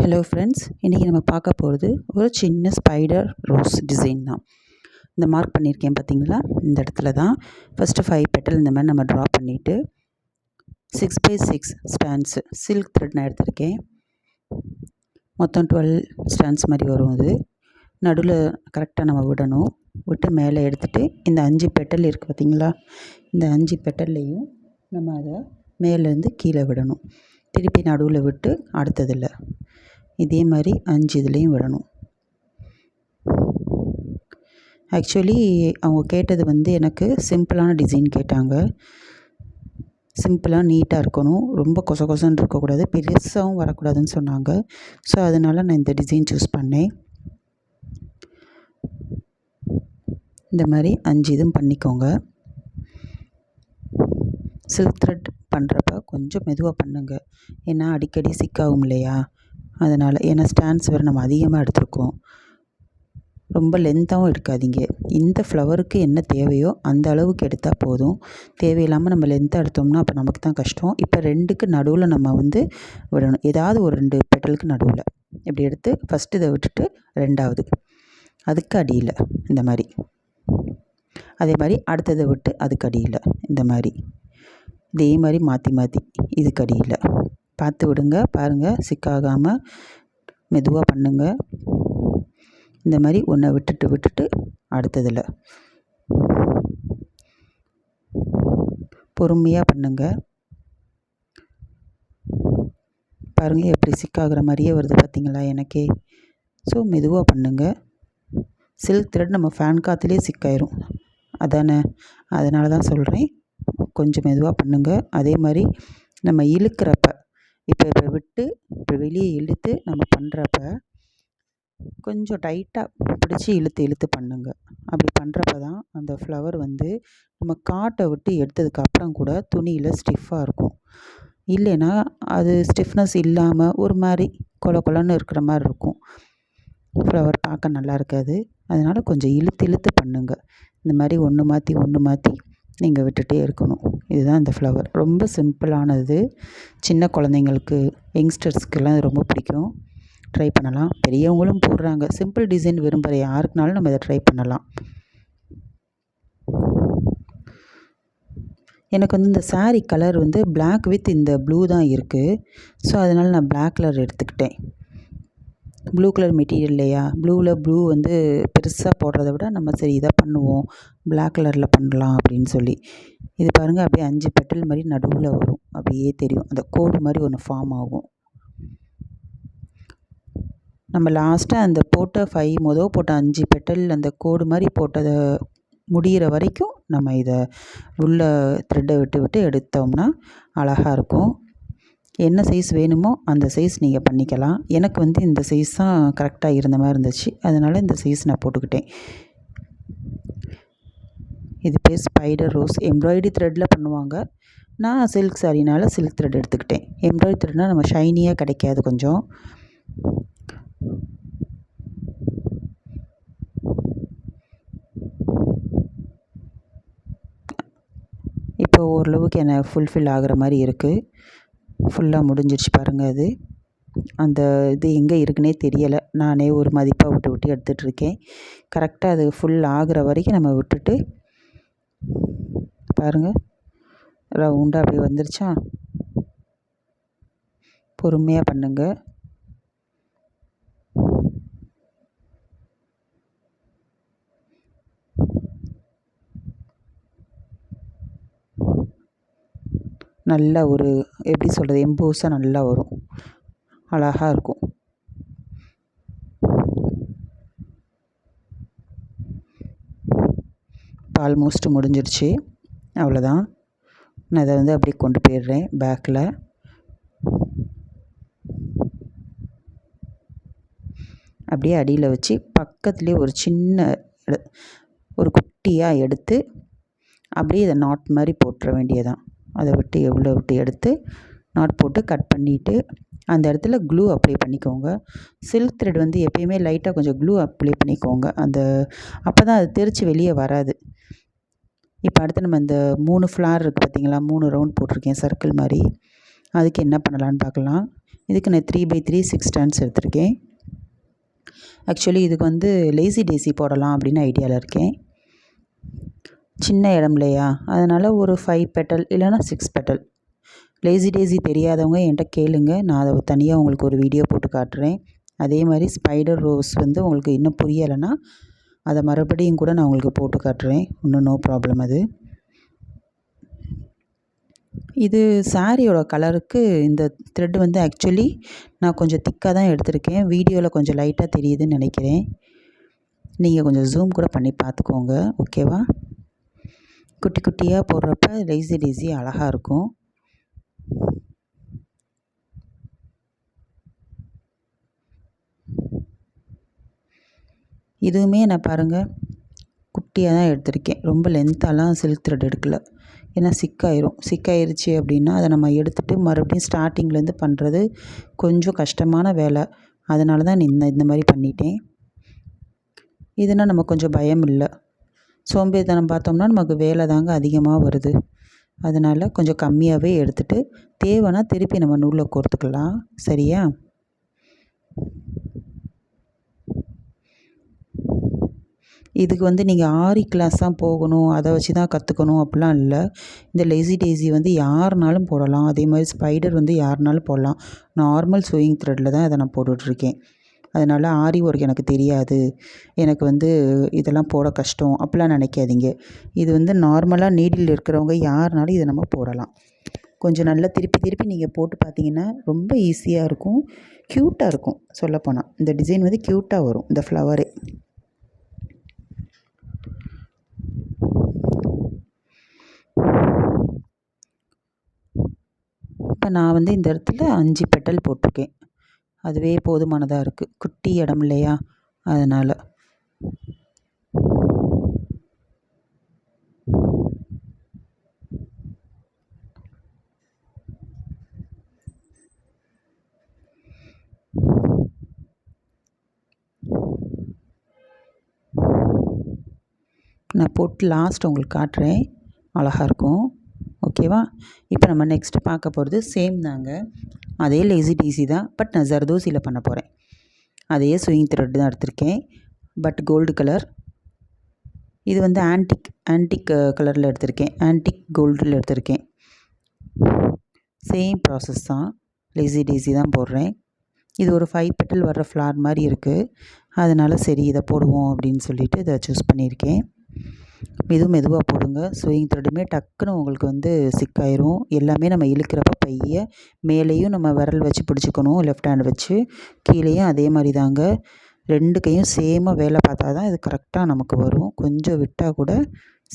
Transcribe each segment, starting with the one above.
Hello friends, இன்றைக்கி நம்ம பார்க்க போகிறது ஒரு சின்ன ஸ்பைடர் ரோஸ் டிசைன் தான். இந்த மார்க் பண்ணியிருக்கேன் பார்த்தீங்களா, இந்த இடத்துல தான் ஃபஸ்ட்டு 5 பெட்டல் இந்த மாதிரி நம்ம ட்ரா பண்ணிவிட்டு 6x6 ஸ்டாண்ட்ஸு சில்க் த்ரெட் நான் எடுத்திருக்கேன். மொத்தம் 12 ஸ்டாண்ட்ஸ் மாதிரி வரும். அது நடுவில் கரெக்டாக நம்ம விடணும். விட்டு மேலே எடுத்துகிட்டு இந்த 5 பெட்டல் இருக்குது பார்த்தீங்களா, இந்த 5 பெட்டல்லையும் நம்ம அதை மேலேருந்து கீழே விடணும். திருப்பி நடுவில் விட்டு அடுத்ததில் இதே மாதிரி 5 இதுலேயும் விடணும். ஆக்சுவலி அவங்க கேட்டது எனக்கு சிம்பிளான டிசைன் கேட்டாங்க. சிம்பிளாக நீட்டாக இருக்கணும், ரொம்ப கொசன்னு இருக்கக்கூடாது, பெருசாகவும் வரக்கூடாதுன்னு சொன்னாங்க. ஸோ அதனால் நான் இந்த டிசைன் சூஸ் பண்ணேன். இந்த மாதிரி 5 இதுவும் பண்ணிக்கோங்க. சில்க் த்ரெட் பண்ணுறப்ப கொஞ்சம் மெதுவாக பண்ணுங்கள், ஏன்னா அடிக்கடி சிக்காகும் இல்லையா, அதனால். ஏன்னா ஸ்டாண்ட்ஸ் வேறு நம்ம அதிகமாக எடுத்துருக்கோம். ரொம்ப லென்த்தாகவும் எடுக்காதீங்க. இந்த ஃப்ளவருக்கு என்ன தேவையோ அந்த அளவுக்கு எடுத்தால் போதும். தேவையில்லாமல் நம்ம லென்த்தாக எடுத்தோம்னா அப்போ நமக்கு தான் கஷ்டம். இப்போ 2க்கு நடுவில் நம்ம விடணும். ஏதாவது ஒரு 2 பெட்டலுக்கு நடுவில் இப்படி எடுத்து ஃபஸ்ட்டு இதை விட்டுட்டு 2வது அதுக்கு அடியில் இந்த மாதிரி, அதே மாதிரி அடுத்ததை விட்டு அதுக்கு அடியில் இந்த மாதிரி, இதே மாதிரி மாற்றி மாற்றி இதுக்கு அடியில் பார்த்து விடுங்க. பாருங்கள், சிக்காகாமல் மெதுவாக பண்ணுங்கள். இந்த மாதிரி ஒன்றை விட்டுட்டு அடுத்ததில் பொறுமையாக பண்ணுங்கள். பாருங்கள் எப்படி சிக்காகிற மாதிரியே வருது பார்த்தீங்களா எனக்கே. ஸோ மெதுவாக பண்ணுங்கள். சில்க் த்ரெட் நம்ம ஃபேன் காற்றுலேயே சிக்காயிரும் அதானே, அதனால தான் சொல்கிறேன், கொஞ்சம் மெதுவாக பண்ணுங்கள். அதே மாதிரி நம்ம இழுக்கிறப்ப இப்போ விட்டு இப்போ வெளியே இழுத்து நம்ம பண்ணுறப்ப கொஞ்சம் டைட்டாக பிடிச்சி இழுத்து பண்ணுங்க. அப்படி பண்ணுறப்ப தான் அந்த ஃப்ளவர் நம்ம காட்டை விட்டு எடுத்ததுக்கப்புறம் கூட துணியில் ஸ்டிஃபாக இருக்கும். இல்லைன்னா அது ஸ்டிஃப்னஸ் இல்லாமல் ஒரு மாதிரி கொலன்னு இருக்கிற மாதிரி இருக்கும். ஃப்ளவர் பார்க்க நல்லா இருக்காது. அதனால் கொஞ்சம் இழுத்து பண்ணுங்கள். இந்த மாதிரி ஒன்று மாற்றி நீங்கள் விட்டுட்டே இருக்கணும். இதுதான் இந்த ஃப்ளவர். ரொம்ப சிம்பிளானது. சின்ன குழந்தைங்களுக்கு, யங்ஸ்டர்ஸ்க்கெல்லாம் இது ரொம்ப பிடிக்கும். ட்ரை பண்ணலாம். பெரியவங்களும் போடுறாங்க. சிம்பிள் டிசைன் விரும்புகிற யாருக்குனாலும் நம்ம இதை ட்ரை பண்ணலாம். எனக்கு இந்த சாரீ கலர் பிளாக் வித் இந்த ப்ளூ தான் இருக்குது. ஸோ அதனால் நான் பிளாக் கலர் எடுத்துக்கிட்டேன். ப்ளூ கலர் மெட்டீரியல் இல்லையா, ப்ளூ பெருசாக போடுறத விட நம்ம சரி இதை பண்ணுவோம், பிளாக் கலரில் பண்ணலாம் அப்படின்னு சொல்லி. இது பாருங்கள், அப்படியே 5 பெட்டல் மாதிரி நடுவில் வரும், அப்படியே தெரியும். அந்த கோடு மாதிரி ஒன்று ஃபார்ம் ஆகும். நம்ம லாஸ்ட்டாக அந்த போட்ட 5 பெட்டல் அந்த கோடு மாதிரி போட்டதை முடிகிற வரைக்கும் நம்ம இதை உள்ள த்ரெட்டை விட்டு எடுத்தோம்னா அழகாக இருக்கும். என்ன சைஸ் வேணுமோ அந்த சைஸ் நீங்கள் பண்ணிக்கலாம். எனக்கு இந்த சைஸ் தான் கரெக்டாக இருந்த மாதிரி இருந்துச்சு, அதனால் இந்த சைஸ் நான் போட்டுக்கிட்டேன். இது பேர் ஸ்பைடர் ரோஸ். எம்ப்ராய்டரி த்ரெட்டில் பண்ணுவாங்க. நான் சில்க் சாரினால் சில்க் த்ரெட் எடுத்துக்கிட்டேன். எம்ப்ராய்டரி த்ரெட்னால் நம்ம ஷைனியாக கிடைக்காது கொஞ்சம். இப்போ ஓரளவுக்கு எனக்கு ஃபுல்ஃபில் ஆகிற மாதிரி இருக்குது. ஃபுல்லாக முடிஞ்சிடுச்சு பாருங்கள். அது அந்த இது எங்கே இருக்குன்னே தெரியலை. நானே ஒரு மதிப்பாக விட்டு எடுத்துகிட்ருக்கேன். கரெக்டாக அது ஃபுல் ஆகிற வரைக்கும் நம்ம விட்டுட்டு பாருங்கள், ரவுண்டாக அப்படி வந்துருச்சா. பொறுமையாக பண்ணுங்கள். நல்லா ஒரு எப்படி சொல்கிறது, எம்போஸாக நல்லா வரும், அழகாக இருக்கும். ஆல்மோஸ்ட் முடிஞ்சிடுச்சு, அவ்வளோதான். நான் அதை அப்படியே கொண்டு போயிடுறேன் பேக்கில். அப்படியே அடியில் வச்சு பக்கத்துலேயே ஒரு சின்ன ஒரு குட்டியாக எடுத்து அப்படியே இதை நாட் மாதிரி போட்டுற வேண்டியதான். அதை விட்டு எடுத்து நாட் போட்டு கட் பண்ணிவிட்டு அந்த இடத்துல க்ளூ அப்ளை பண்ணிக்கோங்க. சில்க் த்ரெட் எப்பயுமே லைட்டாக கொஞ்சம் க்ளூ அப்ளை பண்ணிக்கோங்க. அப்போ தான் அது தெரித்து வெளியே வராது. இப்போ அடுத்து நம்ம இந்த 3 ஃப்ளார் இருக்குது பார்த்தீங்களா, 3 ரவுண்ட் போட்டிருக்கேன் சர்க்கிள் மாதிரி. அதுக்கு என்ன பண்ணலான்னு பார்க்கலாம். இதுக்கு நான் 3x3 6 டர்ன்ஸ் எடுத்திருக்கேன். ஆக்சுவலி இதுக்கு வந்து லேசி டேசி போடலாம் அப்படின்னு ஐடியாவில் இருக்கேன். சின்ன இடம் இல்லையா, அதனால் ஒரு 5 பெட்டல் இல்லைன்னா 6 பெட்டல். லேசி டேசி தெரியாதவங்க என்கிட்ட கேளுங்க, நான் அதை தனியாக உங்களுக்கு ஒரு வீடியோ போட்டு காட்டுறேன். அதே மாதிரி ஸ்பைடர் ரோஸ் வந்து உங்களுக்கு இன்னும் புரியலைன்னா அதை மறுபடியும் கூட நான் உங்களுக்கு போட்டு காட்டுறேன். இன்னும் நோ ப்ராப்ளம். அது இது சாரியோட கலருக்கு இந்த த்ரெட் வந்து ஆக்சுவலி நான் கொஞ்சம் திக்காக தான் எடுத்திருக்கேன். வீடியோவில் கொஞ்சம் லைட்டாக தெரியுதுன்னு நினைக்கிறேன். நீங்கள் கொஞ்சம் ஜூம் கூட பண்ணி பார்த்துக்கோங்க, ஓகேவா? குட்டி குட்டியாக போடுறப்ப லேசி டேசி அழகாக இருக்கும். இதுவுமே நான் பாருங்கள் குட்டியாக தான் எடுத்திருக்கேன். ரொம்ப லென்த்தாலாம் சில்க் த்ரெட் எடுக்கலை. ஏன்னா சிக்காயிருச்சு அப்படின்னா அதை நம்ம எடுத்துகிட்டு மறுபடியும் ஸ்டார்டிங்லேருந்து பண்ணுறது கொஞ்சம் கஷ்டமான வேலை. அதனால தான் இந்த மாதிரி பண்ணிட்டேன். இதுனால் நம்ம கொஞ்சம் பயம் இல்லை. சோம்பேறித்தனம் பார்த்தோம்னா நமக்கு வேலை தாங்க அதிகமாக வருது. அதனால் கொஞ்சம் கம்மியாகவே எடுத்துகிட்டு தேவைன்னா திருப்பி நம்ம நூலில் கோர்த்துக்கலாம். சரியா? இதுக்கு வந்து நீங்கள் ஆரி கிளாஸ் தான் போகணும், அதை வச்சு தான் கற்றுக்கணும் அப்படிலாம் இல்லை. இந்த லேசி டேசி வந்து யாருனாலும் போடலாம். அதே மாதிரி ஸ்பைடர் வந்து யாருனாலும் போடலாம். நார்மல் சூயிங் த்ரெட்டில் தான் அதை நான் போட்டுட்ருக்கேன். அதனால் ஆரி ஒர்க் எனக்கு தெரியாது, எனக்கு வந்து இதெல்லாம் போட கஷ்டம் அப்படிலாம் நினைக்காதீங்க. இது வந்து நார்மலாக நீடில் இருக்கிறவங்க யாருனாலும் இதை நம்ம போடலாம். கொஞ்சம் நல்லா திருப்பி திருப்பி நீங்கள் போட்டு பார்த்தீங்கன்னா ரொம்ப ஈஸியாக இருக்கும், க்யூட்டாக இருக்கும். சொல்லப்போனால் இந்த டிசைன் வந்து க்யூட்டாக வரும், இந்த ஃப்ளவரு. இப்போ நான் வந்து இந்த இடத்துல 5 பெட்டல் போட்டிருக்கேன். அதுவே போதுமானதாக இருக்குது. குட்டி இடம் இல்லையா, அதனால். நான் போட்டு லாஸ்ட் உங்களுக்கு காட்டுறேன், அழகாக இருக்கும். ஓகேவா? இப்போ நம்ம நெக்ஸ்ட்டு பார்க்க போகிறது சேம் தாங்க, அதே லேசி டேசி தான். பட் நான் ஜர்தோசியில் பண்ண போகிறேன். அதே ஸ்விங் த்ரெட் தான் எடுத்திருக்கேன், பட் கோல்டு கலர். இது வந்து ஆன்டிக் கலரில் எடுத்திருக்கேன், ஆன்டிக் கோல்டில் எடுத்திருக்கேன். சேம் ப்ராசஸ் தான், லேசி டேசி தான் போடுறேன். இது ஒரு 5 பெட்டல் வர்ற ஃப்ளார் மாதிரி இருக்குது. அதனால் சரி இதை போடுவோம் அப்படின்னு சொல்லிவிட்டு இதை சூஸ் பண்ணியிருக்கேன். மெதுவாக போடுங்க. ஸ்விங் த்ரெட்டுமே டக்குன்னு உங்களுக்கு வந்து சிக்காயிரும். எல்லாமே நம்ம இழுக்கிறப்ப பைய மேலேயும் நம்ம விரல் வச்சு பிடிச்சிக்கணும், லெஃப்ட் ஹேண்ட் வச்சு. கீழேயும் அதே மாதிரி தாங்க. 2 கையும் சேமாக வேலை பார்த்தா தான் இது கரெக்டாக நமக்கு வரும். கொஞ்சம் விட்டால் கூட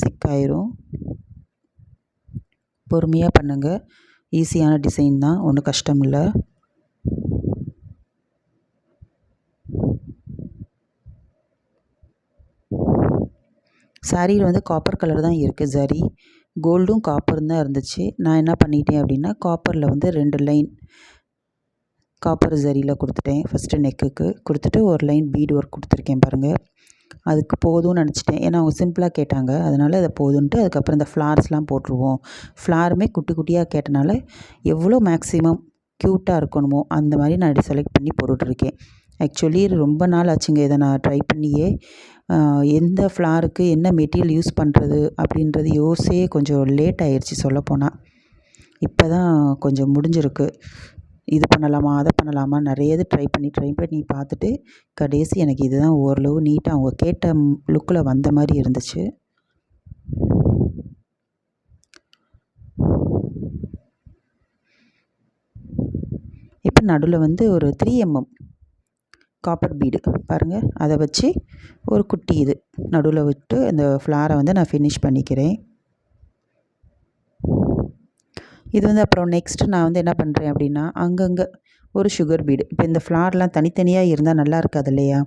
சிக்காயிரும். பொறுமையாக பண்ணுங்கள். ஈஸியான டிசைன் தான், ஒன்றும் கஷ்டம் இல்லை. சாரியில் வந்து காப்பர் கலர் தான் இருக்குது, ஜரி கோல்டும் காப்பரும் தான் இருந்துச்சு. நான் என்ன பண்ணிட்டேன் அப்படின்னா, காப்பரில் வந்து 2 லைன் காப்பர் ஜரியில் கொடுத்துட்டேன். ஃபஸ்ட்டு நெக்குக்கு கொடுத்துட்டு ஒரு லைன் பீட் ஒர்க் கொடுத்துருக்கேன் பாருங்கள். அதுக்கு போதும்னு நினச்சிட்டேன், ஏன்னா அவங்க சிம்பிளாக கேட்டாங்க. அதனால் அதை போதுன்ட்டு அதுக்கப்புறம் இந்த ஃப்ளார்ஸ்லாம் போட்டுருவோம். ஃப்ளாருமே குட்டி குட்டியாக கேட்டனால எவ்வளோ மேக்ஸிமம் க்யூட்டாக இருக்கணுமோ அந்த மாதிரி நான் செலக்ட் பண்ணி போட்டுட்ருக்கேன். ஆக்சுவலி ரொம்ப நாள் ஆச்சுங்க இதை நான் ட்ரை பண்ணியே. எந்த ஃப்ளாருக்கு என்ன மெட்டீரியல் யூஸ் பண்ணுறது அப்படின்றது யோசிச்சே கொஞ்சம் லேட் ஆயிடுச்சு சொல்லப்போனால். இப்போ தான் கொஞ்சம் முடிஞ்சிருக்கு. இது பண்ணலாமா, அதை பண்ணலாமா, நிறைய இது ட்ரை பண்ணி பார்த்துட்டு கடைசி எனக்கு இதுதான் ஓரளவு நீட்டாக அவங்க கேட்ட லுக்கில் வந்த மாதிரி இருந்துச்சு. இப்போ நடுவில் வந்து ஒரு 3mm காப்பர் பீடு பாருங்கள், அதை வச்சு ஒரு குட்டி இது நடுவில் விட்டு அந்த ஃப்ளாரை வந்து நான் ஃபினிஷ் பண்ணிக்கிறேன். இது வந்து அப்புறம் நெக்ஸ்ட்டு நான் வந்து என்ன பண்ணுறேன் அப்படின்னா, அங்கங்கே ஒரு சுகர் பீடு. இப்போ இந்த ஃப்ளார்லாம் தனித்தனியாக இருந்தால் நல்லா இருக்காது இல்லையா?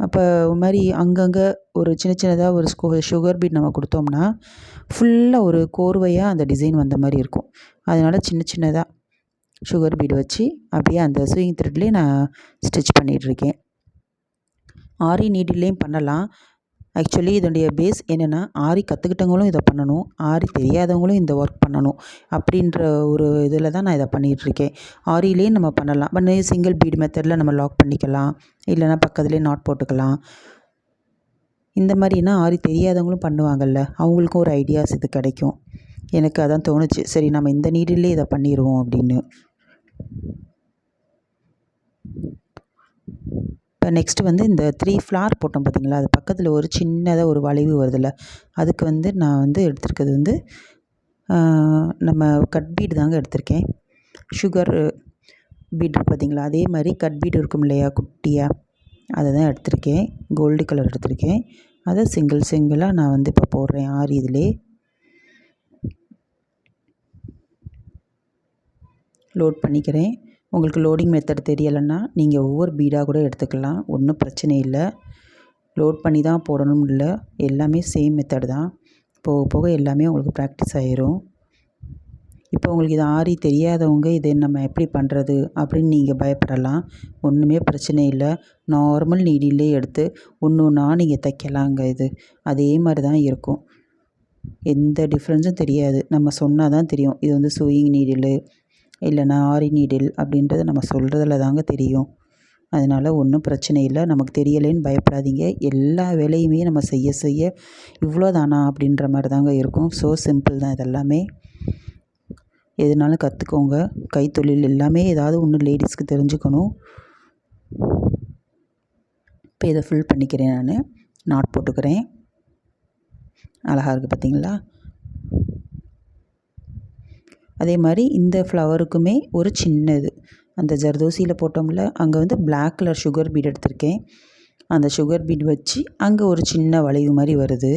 அப்போ ஒரு மாதிரி அங்கங்கே ஒரு சின்னதாக ஒரு சுகர் பீட் நம்ம கொடுத்தோம்னா ஃபுல்லாக ஒரு கோர்வையாக அந்த டிசைன் வந்த மாதிரி இருக்கும். அதனால் சின்னதாக சுகர் பீடு வச்சு அப்படியே அந்த ஸ்விங் த்ரெட்லேயே நான் ஸ்டிச் பண்ணிகிட்ருக்கேன். ஆரி நீடில்லையும் பண்ணலாம். ஆக்சுவலி இதனுடைய பேஸ் என்னென்னா, ஆரி கற்றுக்கிட்டவங்களும் இதை பண்ணணும், ஆரி தெரியாதவங்களும் இந்த ஒர்க் பண்ணணும் அப்படின்ற ஒரு இதில் தான் நான் இதை பண்ணிகிட்ருக்கேன். ஆரிலேயே நம்ம பண்ணலாம். சிங்கிள் பீடு மெத்தடில் நம்ம லாக் பண்ணிக்கலாம், இல்லைனா பக்கத்துலேயே நாட் போட்டுக்கலாம். இந்த மாதிரினா ஆரி தெரியாதவங்களும் பண்ணுவாங்கள்ல, அவங்களுக்கும் ஒரு ஐடியாஸ் இது கிடைக்கும். எனக்கு அதான் தோணுச்சு, சரி நம்ம இந்த நீடிலே இதை பண்ணிடுவோம் அப்படின்னு. இப்போ நெக்ஸ்ட்டு வந்து இந்த 3 ஃப்ளார் போட்டோம் பார்த்திங்களா, அது பக்கத்தில் ஒரு சின்னதாக ஒரு வளைவு வருதில்ல, அதுக்கு வந்து நான் வந்து எடுத்திருக்கிறது வந்து நம்ம கட் பீடு தாங்க எடுத்திருக்கேன். சுகர் பீட் பார்த்திங்களா, அதே மாதிரி கட் பீடு இருக்கும் இல்லையா குட்டியாக, அதை தான் எடுத்திருக்கேன். கோல்டு கலர் எடுத்திருக்கேன். அதை சிங்கிளாக நான் வந்து இப்போ போடுறேன் ஆரி இதிலே. லோட் பண்ணிக்கிறேன். உங்களுக்கு லோடிங் மெத்தட் தெரியலைன்னா நீங்கள் ஒவ்வொரு பீடாக கூட எடுத்துக்கலாம், ஒன்றும் பிரச்சனை இல்லை. லோட் பண்ணி தான் போடணும் இல்லை, எல்லாமே சேம் மெத்தட் தான். போக போக எல்லாமே உங்களுக்கு ப்ராக்டிஸ் ஆகிரும். இப்போ உங்களுக்கு இது ஆரி தெரியாதவங்க இதை நம்ம எப்படி பண்ணுறது அப்படின்னு நீங்கள் பயப்படலாம். ஒன்றுமே பிரச்சனை இல்லை. நார்மல் நீடிலே எடுத்து ஒன்று ஒன்றா நீங்கள் தைக்கலாங்க. இது அதே மாதிரி தான் இருக்கும், எந்த டிஃப்ரென்ஸும் தெரியாது. நம்ம சொன்னால் தான் தெரியும் இது வந்து சூயிங் நீடிலு இல்லைனா ஆரி நீடில் அப்படின்றது நம்ம சொல்கிறதுல தாங்க தெரியும். அதனால் ஒன்றும் பிரச்சனை இல்லை, நமக்கு தெரியலேன்னு பயப்படாதீங்க. எல்லா வேலையுமே நம்ம செய்ய இவ்வளோ தானா அப்படின்ற மாதிரி தாங்க இருக்கும். ஸோ சிம்பிள் தான் இதெல்லாமே. எதுனாலும் கற்றுக்கோங்க. கைத்தொழில் எல்லாமே ஏதாவது ஒன்று லேடிஸ்க்கு தெரிஞ்சுக்கணும். இப்போ இதை ஃபில் பண்ணிக்கிறேன், நான் நாட் போட்டுக்கிறேன். அழகாக இருக்குது பார்த்திங்களா. அதே மாதிரி இந்த ஃப்ளவருக்குமே ஒரு சின்னது அந்த ஜர்தோசியில் போட்டோம்ல, அங்கே வந்து பிளாக் கலர் சுகர் பீட் எடுத்திருக்கேன். அந்த சுகர் பீட் வச்சு அங்கே ஒரு சின்ன வளைவு மாதிரி வருது.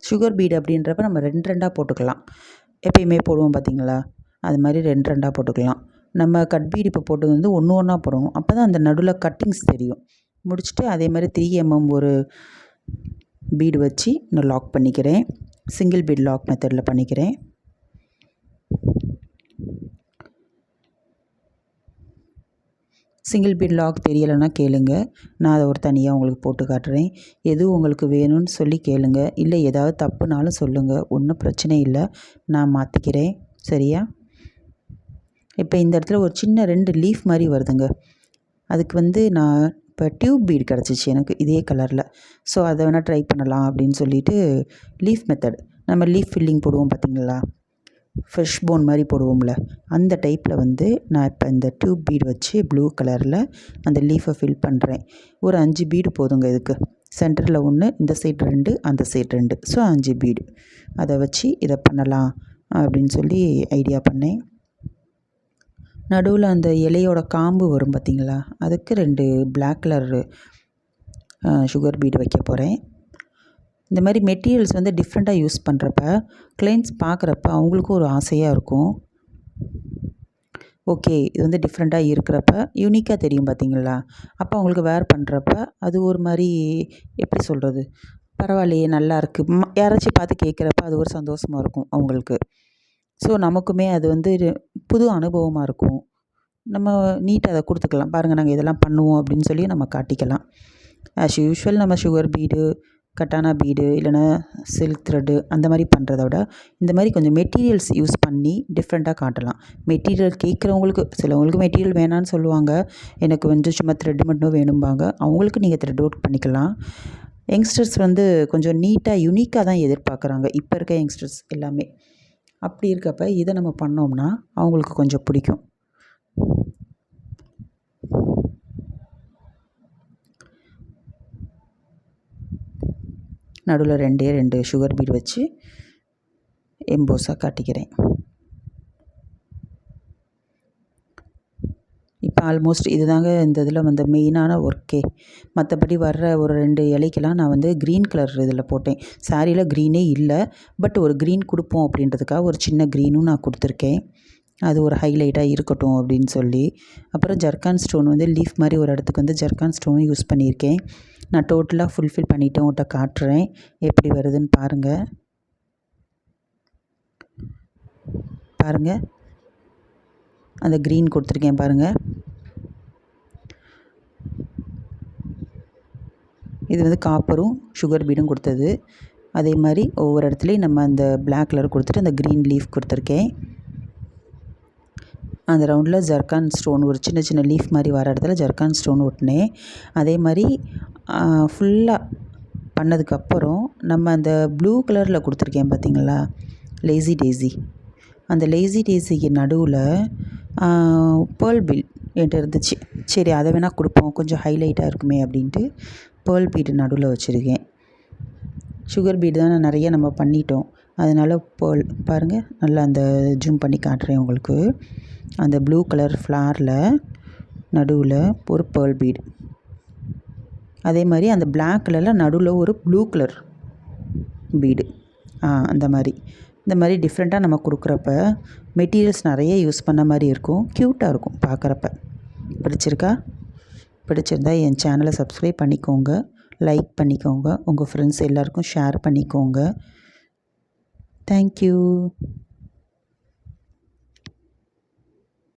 சுகர் பீடு அப்படின்றப்ப நம்ம 2 போட்டுக்கலாம். எப்பயுமே போடுவோம் பார்த்திங்களா, அது மாதிரி 2 போட்டுக்கலாம். நம்ம கட் பீடு இப்போ போட்டது வந்து ஒன்றா போடணும், அப்போ தான் அந்த நடுவில் கட்டிங்ஸ் தெரியும். முடிச்சுட்டு அதே மாதிரி 3mm ஒரு பீடு வச்சு நான் லாக் பண்ணிக்கிறேன். சிங்கிள் பீட் லாக் மெத்தடில் பண்ணிக்கிறேன். சிங்கிள் பீட் லாக் தெரியலைன்னா கேளுங்க, நான் அதை ஒரு தனியாக உங்களுக்கு போட்டு காட்டுறேன். எது உங்களுக்கு வேணும்னு சொல்லி கேளுங்க, இல்லை ஏதாவது தப்புனாலும் சொல்லுங்கள், ஒன்றும் பிரச்சனை இல்லை, நான் மாற்றிக்கிறேன். சரியா? இப்போ இந்த இடத்துல ஒரு சின்ன 2 லீஃப் மாதிரி வருதுங்க. அதுக்கு வந்து நான் இப்போ டியூப் பீட் கிடச்சிச்சு எனக்கு இதே கலரில். ஸோ அதை வேணால் ட்ரை பண்ணலாம் அப்படின்னு சொல்லிவிட்டு லீஃப் மெத்தட், நம்ம லீஃப் ஃபில்லிங் போடுவோம் பார்த்திங்களா, ஃபிஷ் போன் மாதிரி போடுவோம்ல, அந்த டைப்பில் வந்து நான் இப்போ இந்த டியூப் பீடு வச்சு ப்ளூ கலரில் அந்த லீஃபை ஃபில் பண்ணுறேன். ஒரு 5 பீடு போதுங்க இதுக்கு. சென்டரில் 1, இந்த சைடு 2, அந்த சைடு 2, ஸோ 5 பீடு. அதை வச்சு இதை பண்ணலாம் அப்படின்னு சொல்லி ஐடியா பண்ணேன். நடுவில் அந்த இலையோட காம்பு வரும் பார்த்திங்களா, அதுக்கு 2 பிளாக் கலர் சுகர் பீடு வைக்க போகிறேன். இந்த மாதிரி மெட்டீரியல்ஸ் வந்து டிஃப்ரெண்ட்டாக யூஸ் பண்ணுறப்ப கிளைண்ட்ஸ் பார்க்குறப்ப அவங்களுக்கும் ஒரு ஆசையாக இருக்கும். ஓகே, இது வந்து டிஃப்ரெண்ட்டாக இருக்கிறப்ப யூனிக்காக தெரியும் பார்த்திங்களா, அப்போ அவங்களுக்கு வேர் பண்ணுறப்ப அது ஒரு மாதிரி எப்படி சொல்கிறது, பரவாயில்லையே நல்லாயிருக்கு, யாராச்சும் பார்த்து கேட்குறப்ப அது ஒரு சந்தோஷமாக இருக்கும் அவங்களுக்கு. ஸோ நமக்குமே அது வந்து புது அனுபவமாக இருக்கும். நம்ம நீட்டாக அதை கொடுத்துக்கலாம், பாருங்கள் நாங்கள் இதெல்லாம் பண்ணுவோம் அப்படின்னு சொல்லி நம்ம காட்டிக்கலாம். ஆஸ் யூஷுவல் நம்ம சுகர் பீடு, கட்டானா பீடு இல்லைனா சில்க் த்ரெட்டு அந்த மாதிரி பண்ணுறத விட இந்த மாதிரி கொஞ்சம் மெட்டீரியல்ஸ் யூஸ் பண்ணி டிஃப்ரெண்ட்டாக காட்டலாம். மெட்டீரியல் கேட்குறவங்களுக்கு, சிலவங்களுக்கு மெட்டீரியல் வேணான்னு சொல்லுவாங்க, எனக்கு வந்து சும்மா த்ரெட்டு மட்டும் வேணும்பாங்க, அவங்களுக்கு நீங்கள் த்ரெட் அவுட் பண்ணிக்கலாம். யங்ஸ்டர்ஸ் வந்து கொஞ்சம் நீட்டாக யுனிக்காக தான் எதிர்பார்க்குறாங்க இப்போ இருக்க யங்ஸ்டர்ஸ் எல்லாமே. அப்படி இருக்கப்ப இதை நம்ம பண்ணோம்னா அவங்களுக்கு கொஞ்சம் பிடிக்கும். நடுவில் 2 சுகர் பீட் வச்சு எம்போஸாக காட்டிக்கிறேன். இப்போ ஆல்மோஸ்ட் இது தாங்க இந்த இதில் வந்த மெயினான ஒர்க்கே. மற்றபடி வர்ற ஒரு 2 இலைக்கெல்லாம் நான் வந்து க்ரீன் கலர் இதில் போட்டேன். சாரியில் க்ரீனே இல்லை, பட் ஒரு க்ரீன் கொடுப்போம் அப்படின்றதுக்காக ஒரு சின்ன க்ரீனும் நான் கொடுத்துருக்கேன். அது ஒரு ஹைலைட்டாக இருக்கட்டும் அப்படின்னு சொல்லி. அப்புறம் ஜர்கான் ஸ்டோன் வந்து லீஃப் மாதிரி ஒரு இடத்துக்கு வந்து ஜர்கான் ஸ்டோனும் யூஸ் பண்ணியிருக்கேன். நான் டோட்டலாக ஃபுல்ஃபில் பண்ணிவிட்டு உங்கள்கிட்ட காட்டுறேன் எப்படி வருதுன்னு பாருங்கள். அந்த க்ரீன் கொடுத்துருக்கேன் பாருங்கள். இது வந்து காப்பரும் சுகர் பீடும் கொடுத்தது. அதே மாதிரி ஒவ்வொரு இடத்துலையும் நம்ம அந்த பிளாக் கலர் கொடுத்துட்டு அந்த க்ரீன் லீஃப் கொடுத்துருக்கேன். அந்த ரவுண்டில் ஜர்கான் ஸ்டோன் ஒரு சின்ன சின்ன லீஃப் மாதிரி வர இடத்துல ஜர்கான் ஸ்டோன் ஒட்டினேன். அதே மாதிரி ஃபுல்லாக பண்ணதுக்கப்புறம் நம்ம அந்த ப்ளூ கலரில் கொடுத்துருக்கேன் பார்த்தீங்களா, லேசி டேஸி. அந்த லேசி டேஸிக்கு நடுவில் பேர்ல் பீட் என்கிட்ட இருந்துச்சு. சரி அதை வேணால் கொடுப்போம், கொஞ்சம் ஹைலைட்டாக இருக்குமே அப்படின்ட்டு பேர்ல் பீடு நடுவில் வச்சுருக்கேன். சுகர் பீடு தான் நிறைய நம்ம பண்ணிட்டோம், அதனால் பேர்ல் பாருங்கள், நல்லா அந்த ஜூம் பண்ணி காட்டுறேன் உங்களுக்கு. அந்த ப்ளூ கலர் ஃப்ளாரில் நடுவில் ஒரு பேர்ல் பீடு, அதே மாதிரி அந்த பிளாக் கலரில் நடுவில் ஒரு ப்ளூ கலர் பீடு. அந்த மாதிரி இந்த மாதிரி டிஃப்ரெண்ட்டாக நம்ம கொடுக்குறப்ப மெட்டீரியல்ஸ் நிறைய யூஸ் பண்ண மாதிரி இருக்கும், க்யூட்டாக இருக்கும் பார்க்குறப்ப. பிடிச்சிருந்தா என் சேனலை சப்ஸ்கிரைப் பண்ணிக்கோங்க, லைக் பண்ணிக்கோங்க, உங்கள் ஃப்ரெண்ட்ஸ் எல்லாருக்கும் ஷேர் பண்ணிக்கோங்க. தேங்க்யூ.